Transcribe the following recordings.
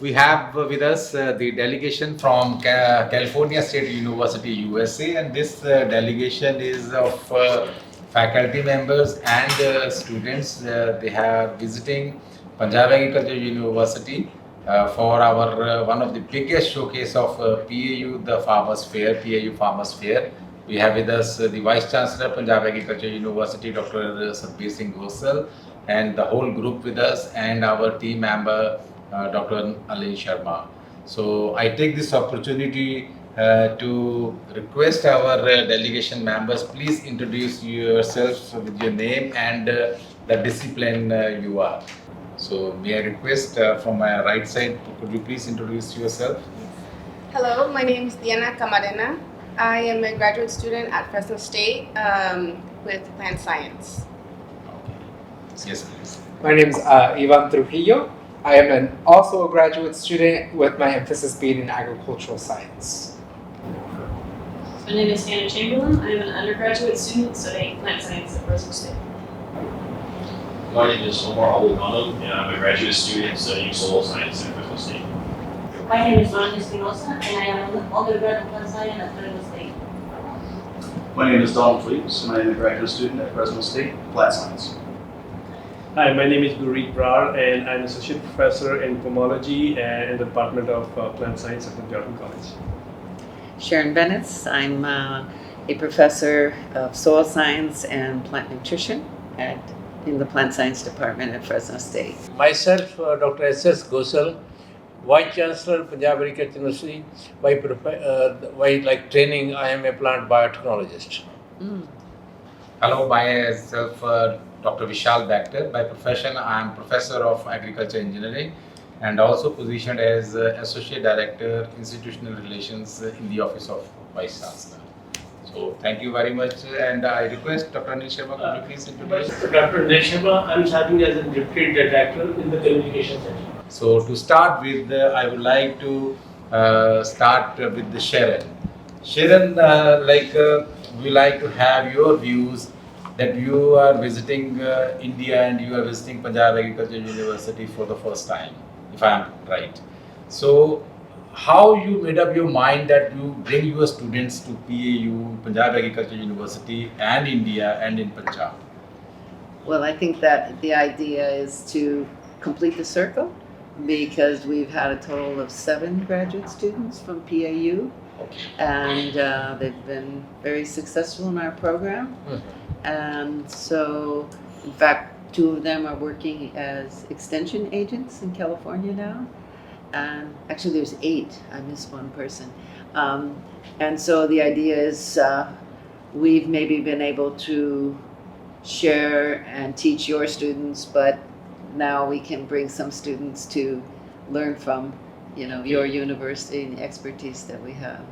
We have with us the delegation from California State University, USA, and this delegation is of faculty members and students. They are visiting Punjab Agriculture University for our one of the biggest showcase of PAU, the Farmers Fair, PAU Farmers Fair. We have with us the Vice Chancellor, Punjab Agriculture University, Dr. Satbir Singh Gosal, and the whole group with us, and our team member, Dr. Ali Sharma. So I take this opportunity to request our delegation members, please introduce yourselves with your name and the discipline you are. So may I request from my right side, could you please introduce yourself? Hello, my name is Diana Camarena. I am a graduate student at Fresno State with plant science. Okay. Yes, please. My name is Ivan Trujillo. I am also a graduate student with my emphasis being in agricultural science. My name is Hannah Chamberlain. I am an undergraduate student studying plant science at Fresno State. My name is Omar Alugano, and I'm a graduate student studying soil science at Fresno State. My name is Ron Espinosa, and I am an undergrad in plant science at Fresno State. My name is Donald Fleeks, and I am a graduate student at Fresno State, Plant Science. Hi, my name is Gurpreet Brar, and I'm associate professor in pomology and in the Department of Plant Science at the Dartmouth College. Sharon Bennett. I'm a professor of soil science and plant nutrition in the plant science department at Fresno State. Myself, Dr. S.S. Gosal, Vice Chancellor, Punjab Agriculture University. By training, I am a plant biotechnologist. Hello, myself, Dr. Vishal Bhaktar. By profession, I am Professor of Agriculture Engineering and also positioned as Associate Director, Institutional Relations in the Office of Vice Chancellor. So, thank you very much, and I request Dr. Anil Sharma, could you please introduce? Dr. Anil Sharma, I'm serving as a Deputy Director in the Communication Center. So, to start with, I would like to start with the Sharon. Sharon, we like to have your views that you are visiting India and you are visiting Punjab Agriculture University for the first time, if I am right. So, how you made up your mind that you bring your students to PAU, Punjab Agriculture University, and India and in Punjab? Well, I think that the idea is to complete the circle because we've had a total of 7 graduate students from PAU, and they've been very successful in our program. And so, in fact, 2 of them are working as extension agents in California now. And actually there's 8, I missed one person. And so the idea is we've maybe been able to share and teach your students, but now we can bring some students to learn from, your university and the expertise that we have.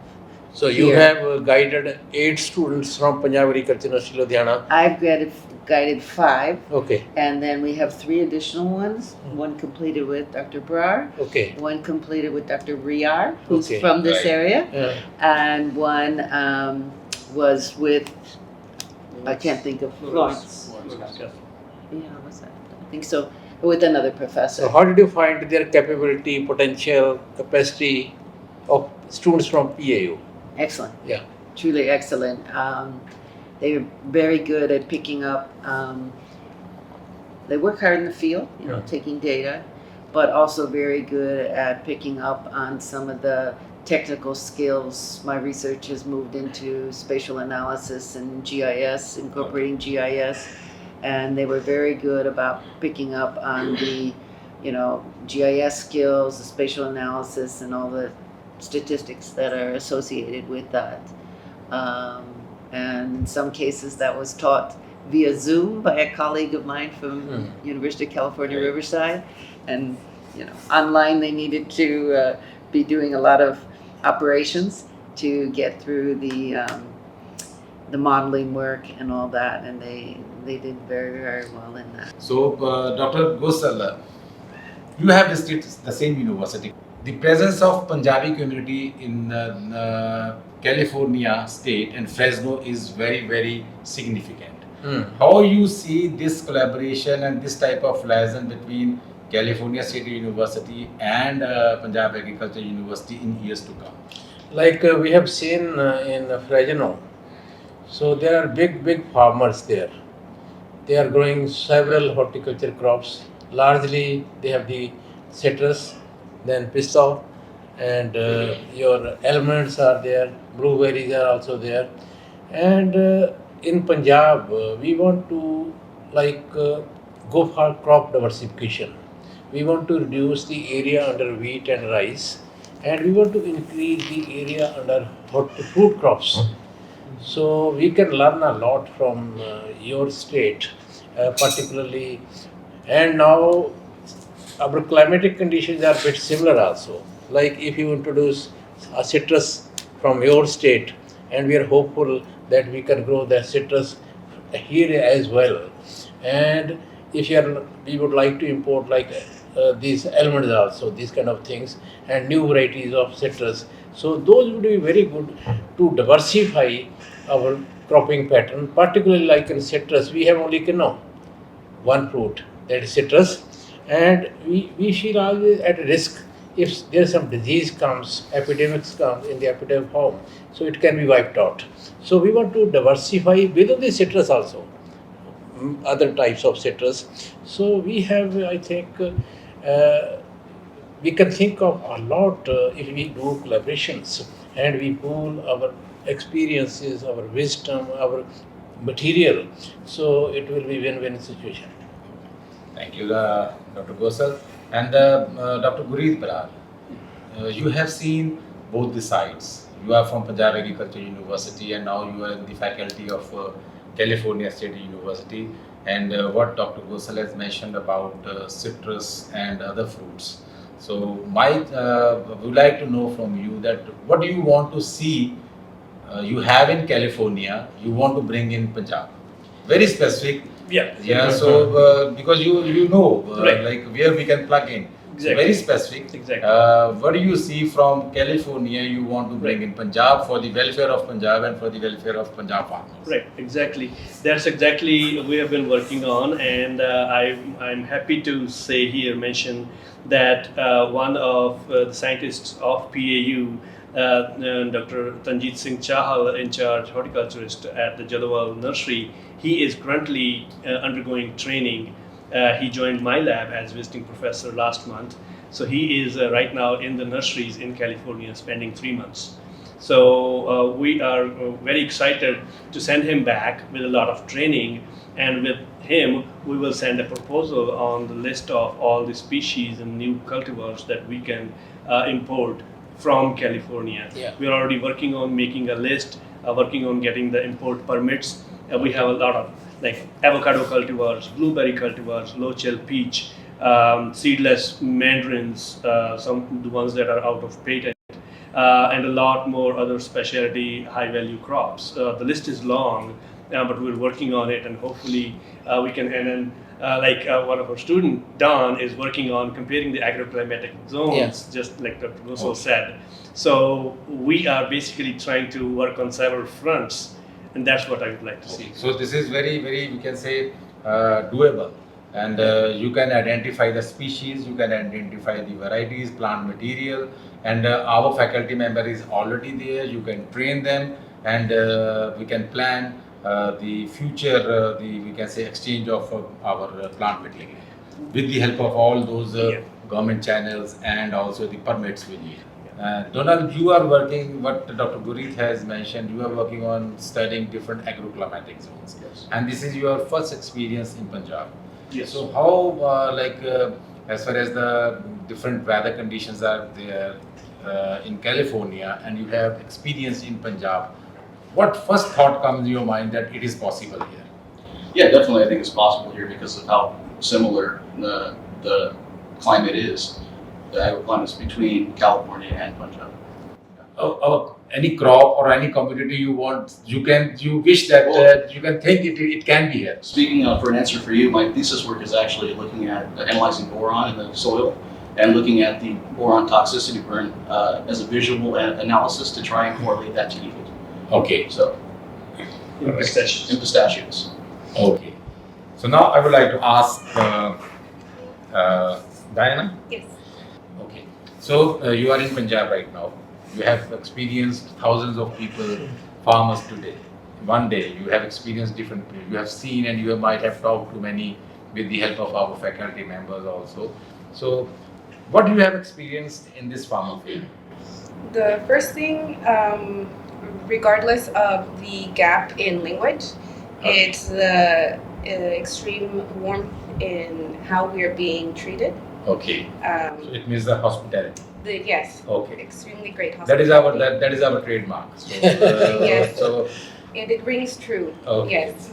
So you have guided 8 students from Punjab Agriculture University, Ludhiana. I've guided 5. Okay. And then we have 3 additional ones. One completed with Dr. Brar. Okay. One completed with Dr. Riyar, who's Okay. from this Right. area. Yeah. And one was with, I can't think of Florence. Yeah, was that? I think so. With another professor. So how did you find their capability, potential, capacity of students from PAU? Excellent. Yeah. Truly excellent. They're very good at picking up. They work hard in the field, taking data, but also very good at picking up on some of the technical skills. My research has moved into spatial analysis and GIS, incorporating GIS, and they were very good about picking up on the, GIS skills, the spatial analysis, and all the statistics that are associated with that. And in some cases that was taught via Zoom by a colleague of mine from University of California, Riverside. And, online they needed to be doing a lot of operations to get through the modeling work and all that. And they did very, very well in that. So, Dr. Gosal, you have visited the same university. The presence of Punjabi community in California State and Fresno is very, very significant. How you see this collaboration and this type of liaison between California State University and Punjab Agriculture University in years to come? Like we have seen in Fresno, so there are big farmers there. They are growing several horticulture crops. Largely, they have the citrus, then pistol, and your almonds are there. Blueberries are also there. And in Punjab, we want to like go for crop diversification. We want to reduce the area under wheat and rice, and we want to increase the area under fruit crops. So we can learn a lot from your state, particularly. And now our climatic conditions are a bit similar also. Like if you introduce a citrus from your state, and we are hopeful that we can grow the citrus here as well. And if we would like to import like these almonds also, these kind of things, and new varieties of citrus. So those would be very good to diversify our cropping pattern, particularly like in citrus. We have only one fruit, that is citrus, and we feel always at risk if there's some disease comes, epidemics comes in the epidemic form, so it can be wiped out. So we want to diversify within the citrus also, other types of citrus. So we have, I think, we can think of a lot if we do collaborations and we pool our experiences, our wisdom, our material. So it will be win-win situation. Thank you, Dr. Gosal. And Dr. Gureed Brar, you have seen both the sides. You are from Punjab Agriculture University and now you are in the faculty of California State University. And what Dr. Gosal has mentioned about citrus and other fruits. So would like to know from you that what do you want to see you have in California, you want to bring in Punjab? Very specific. Yeah. So because you know Right. like where we can plug in. So very specific. Exactly. What do you see from California you want to bring in Punjab for the welfare of Punjab and for the welfare of Punjab farmers? Right, exactly. That's exactly we have been working on, and I'm happy to say here, mention that one of the scientists of PAU, Dr. Tanjeet Singh Chahal, in charge horticulturist at the Jalawal Nursery, he is currently undergoing training. He joined my lab as visiting professor last month. So he is right now in the nurseries in California, spending 3 months. So we are very excited to send him back with a lot of training, and with him we will send a proposal on the list of all the species and new cultivars that we can import from California. Yeah. We are already working on making a list, working on getting the import permits. We have a lot of like avocado cultivars, blueberry cultivars, low-chill peach, seedless mandarins, some the ones that are out of patent, and a lot more other specialty high-value crops. The list is long, but we're working on it, and hopefully we can. And then, one of our students, Don, is working on comparing the agroclimatic zones, Yes. just like Dr. Gosal said. So we are basically trying to work on several fronts, and that's what I would like to see. So this is very, we can say, doable. And you can identify the species, you can identify the varieties, plant material, and our faculty member is already there. You can train them, and we can plan the future, we can say exchange of our plant material with the help of all those government channels and also the permits we need. Donald, you are working, what Dr. Gureed has mentioned, you are working on studying different agroclimatic zones. Yes. And this is your first experience in Punjab. Yes. So how, as far as the different weather conditions are there in California and you have experience in Punjab, what first thought comes to your mind that it is possible here? Yeah, definitely. I think it's possible here because of how similar the climate is, the agroclimates between California and Punjab. Any crop or any commodity you want, you wish that you can think it can be here. Speaking for an answer for you, my thesis work is actually looking at analyzing boron in the soil and looking at the boron toxicity burn as a visual analysis to try and correlate that to yield. Okay. So, In pistachios. in pistachios. Okay. So now I would like to ask Diana? Yes. Okay. So you are in Punjab right now. You have experienced thousands of people, farmers today. One day you have experienced different. You have seen and you might have talked to many with the help of our faculty members also. So, what do you have experienced in this farmer field? The first thing, regardless of the gap in language, it's the extreme warmth in how we are being treated. Okay. So it means the hospitality. Yes. Okay. Extremely great That hospitality. is that is our trademark. So, Yes. So And it rings true. okay. Yes.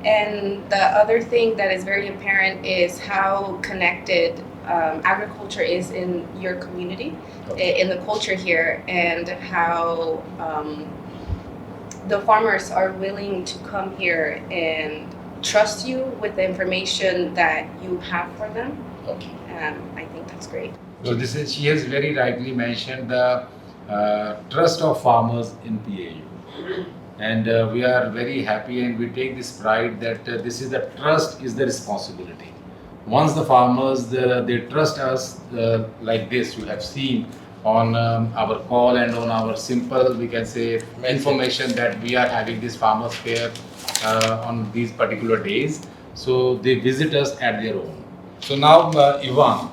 And the other thing that is very apparent is how connected agriculture is in your community, in the culture here, and how the farmers are willing to come here and trust you with the information that you have for them. Okay. I think that's great. So this is, she has very rightly mentioned the trust of farmers in PAU, and we are very happy and we take this pride that this is the trust is the responsibility. Once the farmers they trust us like this, you have seen on our call and on our simple we can say information that we are having this farmers fair on these particular days. So they visit us at their own. So now Ivan,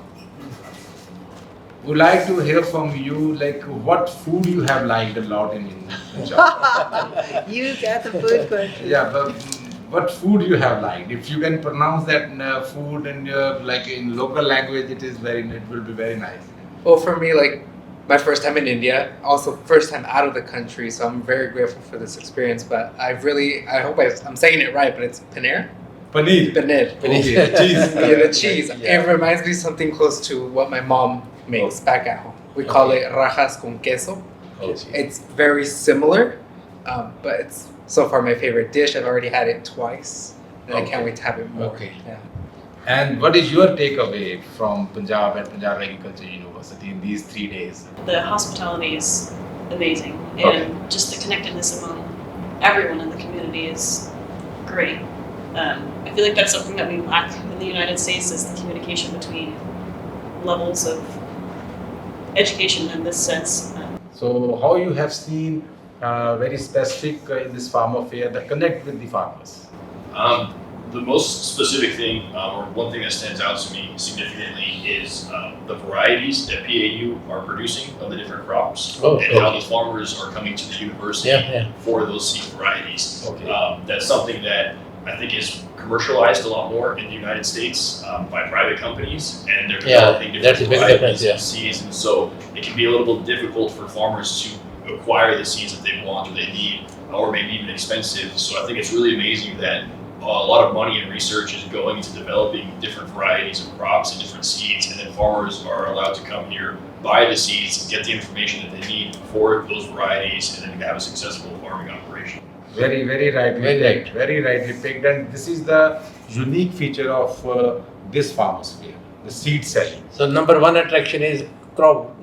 would like to hear from you, like what food you have liked a lot in Punjab. You got the food question. Yeah, but what food you have liked? If you can pronounce that food in your like in local language, it will be very nice. Well, for me, like my first time in India, also first time out of the country, so I'm very grateful for this experience. But I hope I'm saying it right, but it's paneer. Paneer. Paneer. Okay, cheese. Yeah, the cheese. Yeah. It reminds me something close to what my mom makes back at home. We call it rajas con queso. Okay. It's very similar, but it's so far my favorite dish. I've already had it twice, and I can't wait to have it more. Okay. Yeah. And what is your takeaway from Punjab and Punjab Agriculture University in these 3 days? The hospitality is amazing, and Okay. just the connectedness among everyone in the community is great. I feel like that's something that we lack in the United States is the communication between levels of education in this sense. So how you have seen very specific in this farmer fair, the connect with the farmers? The most specific thing, or one thing that stands out to me significantly, is the varieties that PAU are producing of the different crops, and how the farmers are coming to the university for those seed varieties. Okay. That's something that I think is commercialized a lot more in the United States by private companies, and they're developing that's a different big varieties difference, and seeds, and so it can be a little bit difficult for farmers to acquire the seeds that they want or they need, or maybe even expensive. So I think it's really amazing that a lot of money and research is going into developing different varieties of crops and different seeds, and then farmers are allowed to come here, buy the seeds, get the information that they need for those varieties, and then have a successful farming operation. Very rightly picked. And this is the unique feature of this farmers fair, the seed selling. So number one attraction is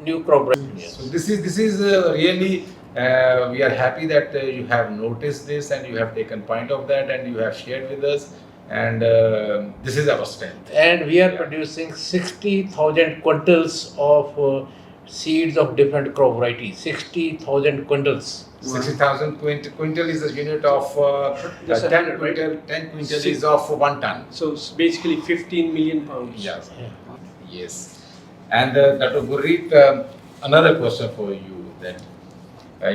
new crop variety. So this is really we are happy that you have noticed this and you have taken point of that and you have shared with us, and this is our strength. And we are producing 60,000 quintals of seeds of different crop varieties. 60,000 quintals. 60,000 quintal is a unit of That's 10 100, right? quintal. 10 quintal is of 1 ton. So it's basically 15 million pounds. Yes. Yes. And Dr. Gurreet, another question for you then.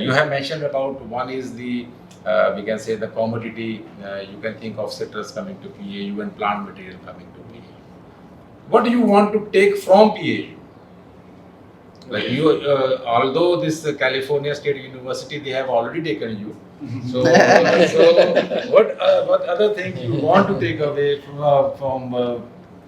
You have mentioned about one is the we can say the commodity. You can think of citrus coming to PAU and plant material coming to PAU. What do you want to take from PAU? Like you, although this California State University, they have already taken you. So what other thing you want to take away from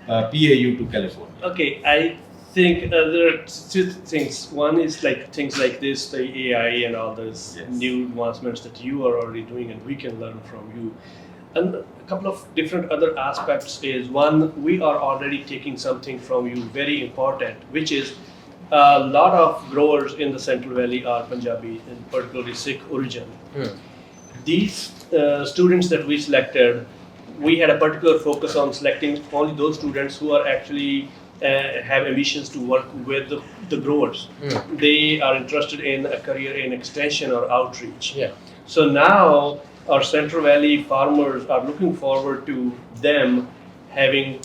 PAU to California? Okay, I think there are two things. One is like things like this, the AI and all those Yes. new advancements that you are already doing and we can learn from you. And a couple of different other aspects is one, we are already taking something from you very important, which is a lot of growers in the Central Valley are Punjabi and particularly Sikh origin. These students that we selected, we had a particular focus on selecting only those students who are actually have ambitions to work with the growers. They are interested in a career in extension or outreach. Yeah. So now our Central Valley farmers are looking forward to them having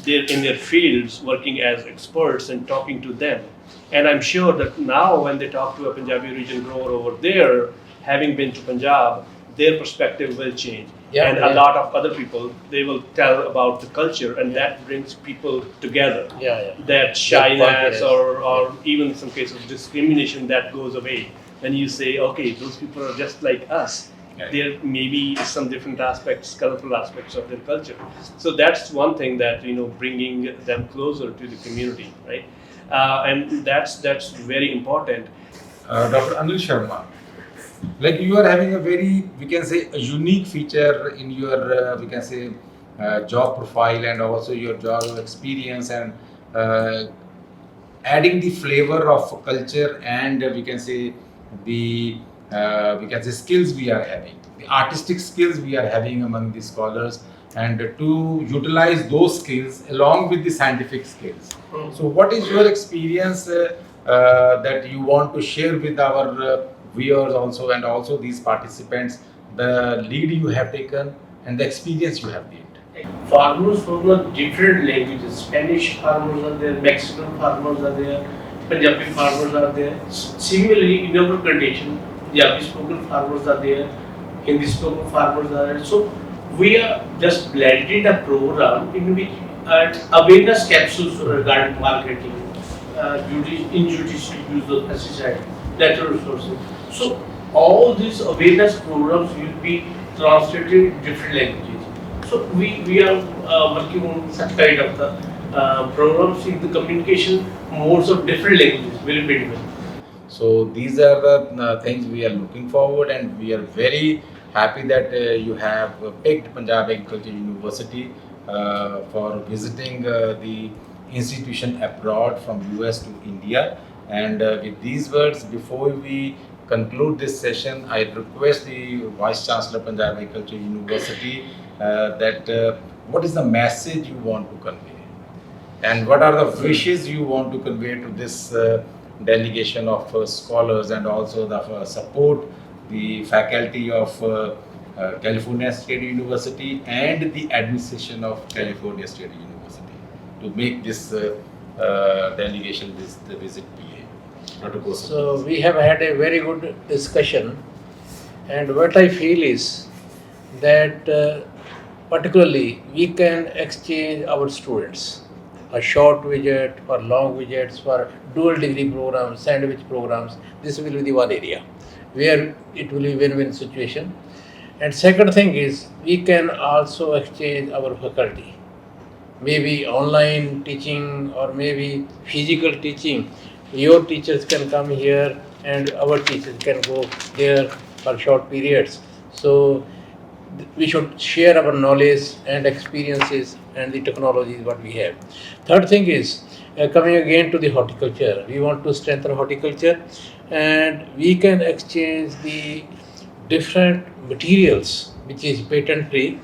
in their fields working as experts and talking to them. And I'm sure that now when they talk to a Punjabi region grower over there, having been to Punjab, their perspective will change. Yeah, and yeah. a lot of other people, they will tell about the culture, and that brings people together. Yeah, yeah. That shyness confidence. or even in some cases discrimination that goes away when you say, okay, those people are just like us. Yeah. There may be some different aspects, colorful aspects of their culture. So that's one thing that bringing them closer to the community, right? And that's very important. Dr. Anil Sharma, like you are having a very, we can say, a unique feature in your, we can say, job profile and also your job experience, and adding the flavor of culture and we can say the skills we are having, the artistic skills we are having among the scholars, and to utilize those skills along with the scientific skills. So what is your experience that you want to share with our viewers also, and also these participants, the lead you have taken and the experience you have gained? Farmers from the different languages. Spanish farmers are there, Mexican farmers are there, Punjabi farmers are there. Similarly, in our condition, Punjabi spoken farmers are there, Hindi spoken farmers are there. So we are just blended a program in which awareness capsules regarding marketing, injudicious use of pesticide, natural resources. So all these awareness programs will be translated in different languages. So we are working on such kind of the programs in the communication modes of different languages will be developed. So these are the things we are looking forward, and we are very happy that you have picked Punjab Agriculture University for visiting the institution abroad from US to India. And with these words, before we conclude this session, I request the Vice Chancellor Punjab Agriculture University that what is the message you want to convey, and what are the wishes you want to convey to this delegation of scholars, and also the support the faculty of California State University and the administration of California State University to make this delegation visit PA. Dr. Kosa. So we have had a very good discussion, and what I feel is that particularly we can exchange our students, a short visit or long visits for dual degree programs, sandwich programs. This will be the one area where it will be win-win situation. And second thing is we can also exchange our faculty, maybe online teaching or maybe physical teaching. Your teachers can come here and our teachers can go there for short periods. So we should share our knowledge and experiences and the technologies what we have. Third thing is coming again to the horticulture. We want to strengthen horticulture, and we can exchange the different materials which is patent free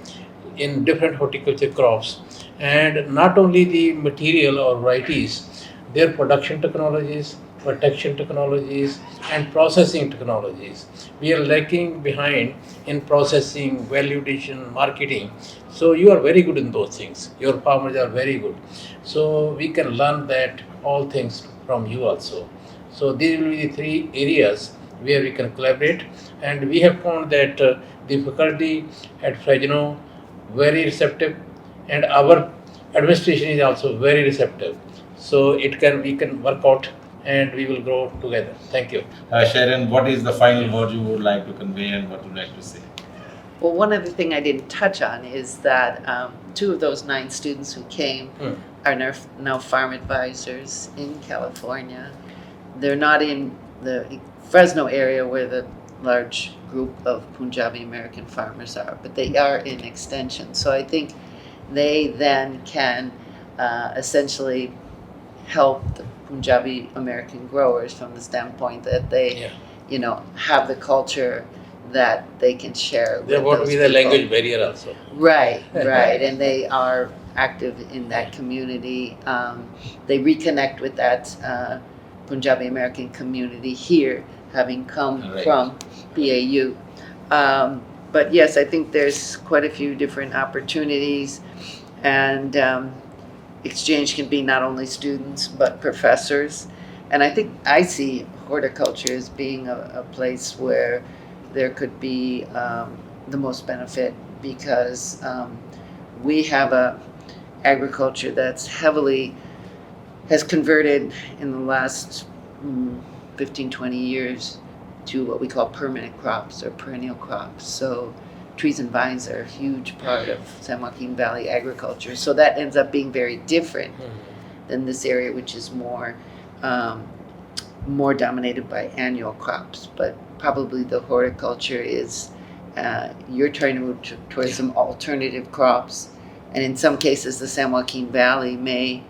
in different horticulture crops, and not only the material or varieties, their production technologies, protection technologies, and processing technologies. We are lacking behind in processing, value addition, marketing. So you are very good in those things. Your farmers are very good. So we can learn that all things from you also. So these will be the three areas where we can collaborate. And we have found that the faculty at Fresno very receptive, and our administration is also very receptive. So we can work out and we will grow together. Thank you. Sharon, what is the final word you would like to convey and what would you like to say? Well, one other thing I didn't touch on is that 2 of those 9 students who came are now farm advisors in California. They're not in the Fresno area where the large group of Punjabi American farmers are, but they are in extension. So I think they then can essentially help the Punjabi American growers from the standpoint that they, have the culture that they can share There with won't those be the people. language barrier also. Right, right, and they are active in that community. They reconnect with that Punjabi American community here, having come Right. from PAU. But yes, I think there's quite a few different opportunities, and exchange can be not only students but professors. And I think I see horticulture as being a place where there could be the most benefit, because we have a agriculture that's has converted in the last 15, 20 years to what we call permanent crops or perennial crops. So trees and vines are a huge part of San Joaquin Valley agriculture. So that ends up being very different than this area, which is more dominated by annual crops. But probably the horticulture is, you're trying to move towards some alternative crops. And in some cases, the San Joaquin Valley may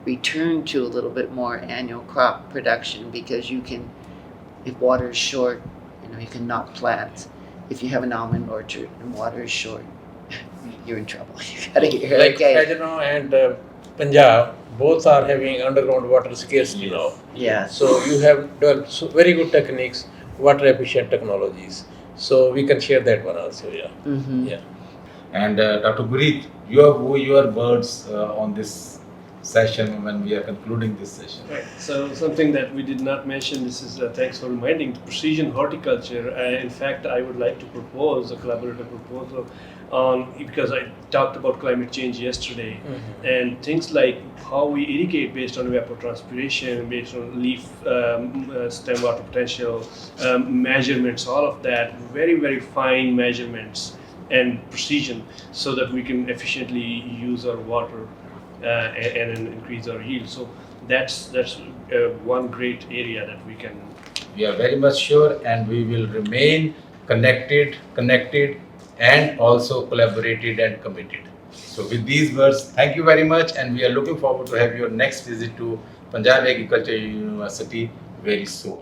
return to a little bit more annual crop production, because you can, if water is short, you can not plant. If you have an almond orchard and water is short, you're in trouble. You gotta get Like irrigate. Fresno and Punjab, both are having underground water scarcity now. Yes. So you have developed very good techniques, water efficient technologies. So we can share that one also. Yeah. Mm-hmm. Yeah. And Dr. Gurit, your words on this session when we are concluding this session. Right. So something that we did not mention, this is thanks for reminding, precision horticulture. In fact, I would like to propose a collaborative proposal on, because I talked about climate change yesterday, and things like how we irrigate based on evapotranspiration, based on leaf stem water potential, measurements, all of that, very, very fine measurements and precision, so that we can efficiently use our water and increase our yield. So that's one great area that we can. We are very much sure, and we will remain connected, and also collaborated and committed. So with these words, thank you very much, and we are looking forward to have your next visit to Punjab Agriculture University very soon.